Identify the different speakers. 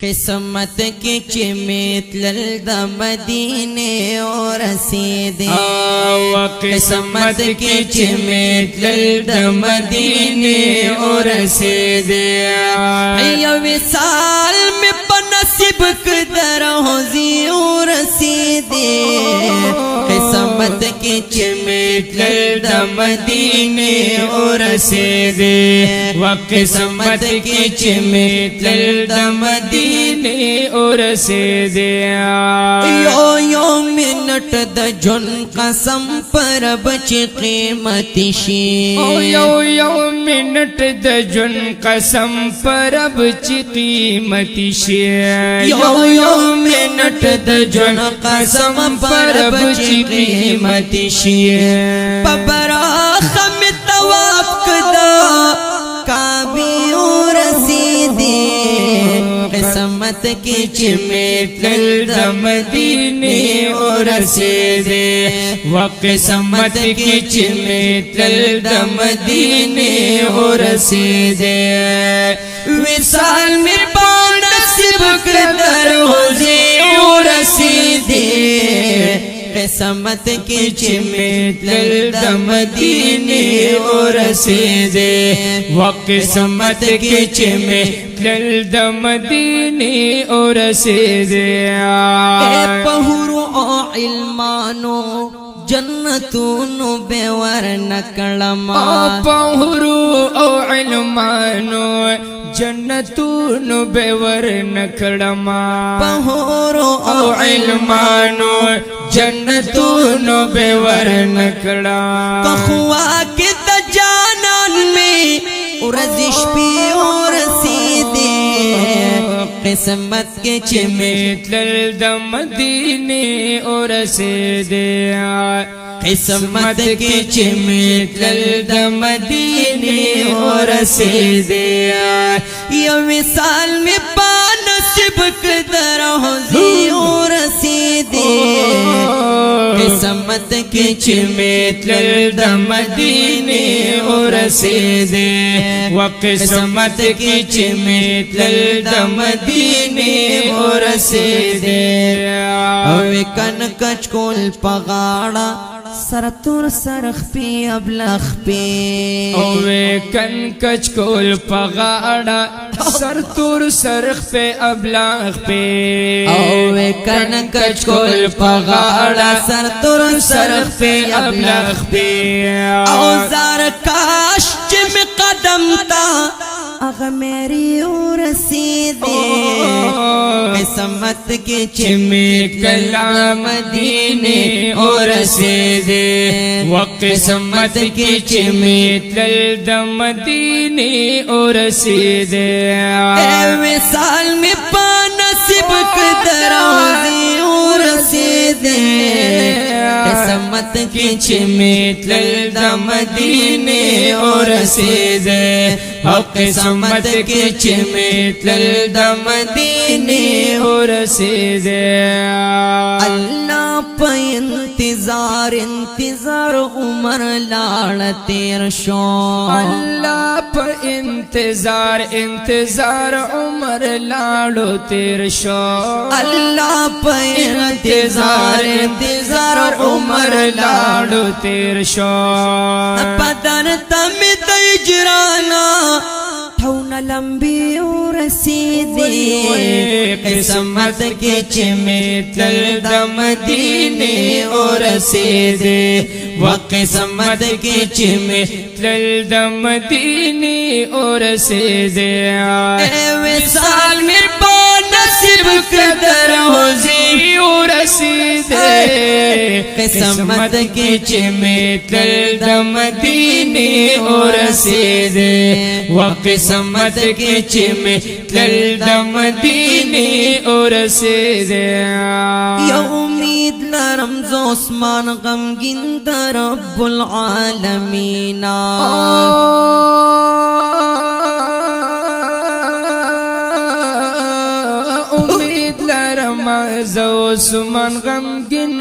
Speaker 1: قسمت کی چمیتلل د مدینے اور رسیدے
Speaker 2: قسمت کی چمیتلل د مدینے اور رسیدے
Speaker 1: ایو وصال میں بنصیب قدر ہوزی اور رسیدے قسمت کی چمیتلل د مدینے اور رسیدے
Speaker 2: قسمت کی چمیتلل د مدینے اور رسیدے
Speaker 1: یو منٹ د جن قسم پر بچ قیمتی شی
Speaker 2: یو منٹ د جن قسم پر بچ قیمتی شی
Speaker 1: یو منٹ د جن قسم پر بچ قیمتی شی پبرا خم تواب کدا کعبی اور رسیدے قسمت کی
Speaker 2: چمیتلل د مدینے اور رسیدے قسمت کی چمیتلل د مدینے اور رسیدے
Speaker 1: وصال میں نصیب قدر ہوزی اور رسیدے قسمت کی
Speaker 2: چمیتلل د مدینے اور رسیدے قسمت کی چمیتلل د مدینے اور رسیدے
Speaker 1: پہرو او علمانو جنتونو بیور نکڑما
Speaker 2: پہرو او علمانو جنتونو بیور نکڑما
Speaker 1: پہرو
Speaker 2: او علمانو جنتونو بیور نکڑا
Speaker 1: کخوا کے تجانان میں ورزش پی اور رسیدے قسمت کے
Speaker 2: چمیتلل د مدینے اور رسیدے قسمت کی چمیتلل د مدینے اور رسیدے
Speaker 1: یہ وصال میں نصیب قدر ہوزی اور رسیدے
Speaker 2: قسمت کی چمیتلل د مدینے اور رسیدے قسمت کی چمیتلل د مدینے اور رسیدے
Speaker 1: کن کچ کول پغاڑا سرتور سرخ پی ابلخ پی
Speaker 2: کن کچ کول پغاڑا سرتور سرخ پہ ابلاغ پہ
Speaker 1: کن کچ کول پغاڑا سرتور سرخ پی ابلخ پی اوزار کاش چم قدم تا اغ میری اور رسیدے قسمت کی
Speaker 2: چمیتلل مدینے اور رسیدے قسمت کی چمیتلل د مدینے اور رسیدے
Speaker 1: وصال میں نصیب قدر ہوزی اور رسیدے قسمت
Speaker 2: کی چمیتلل د مدینے اور رسیدے قسمت کی چمیتلل د مدینے اور رسیدے
Speaker 1: اللہ پہ انتظار عمر لاڑ تیر شو
Speaker 2: اللہ پہ انتظار عمر لاڑو تیر شو
Speaker 1: اللہ پہ انتظار عمر
Speaker 2: لاڑو تیر شو
Speaker 1: بدن تم تجرانا تھونا لمبی اور رسیدے
Speaker 2: قسمت کی چمیتلل د مدینے اور رسیدے قسمت کی چمیتلل د مدینے اور رسیدے
Speaker 1: وصال میں
Speaker 2: نصیب قدر ہوزی اور رسیدے قسمت کی چمیتلل د مدینے اور رسیدے قسمت کی چمیتلل د مدینے اور رسیدے
Speaker 1: یا امید لرم ز عثمان غمگین د رب العالمین
Speaker 2: امید لرم ز عثمان غمگین